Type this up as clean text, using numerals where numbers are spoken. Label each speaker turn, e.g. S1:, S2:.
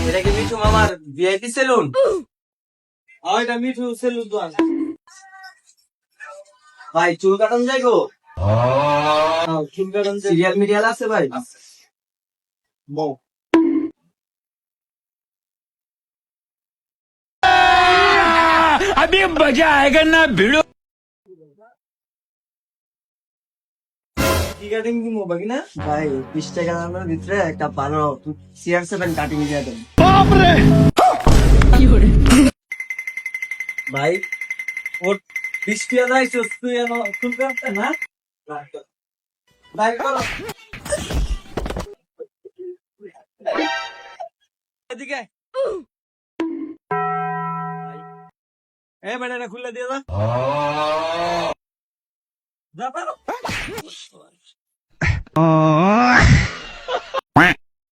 S1: এটা কি মিঠু মামার ভিআইপি সেলুন? এটা মিঠু সেলুন তো আছে। ভাই চুল কাটান যাই গো? চুল কাটান সিরিয়াল মিডিয়াল আছে ভাই? বউ
S2: अभी मजा आएगा ना भिड़ो।
S1: কি কাটিং দিমু বাকি না? ভাই 20 টাকা দামের ভিতরে একটা ভালো CR7 কাটিং দিয়ে দেন।
S2: बाप रे
S1: ভাই ওর 20 টাকা দাইছো তুই চুল কাটতে না? ভাই করো এদিকে এ বেটা খুলে দিয়ে দাও যা পারো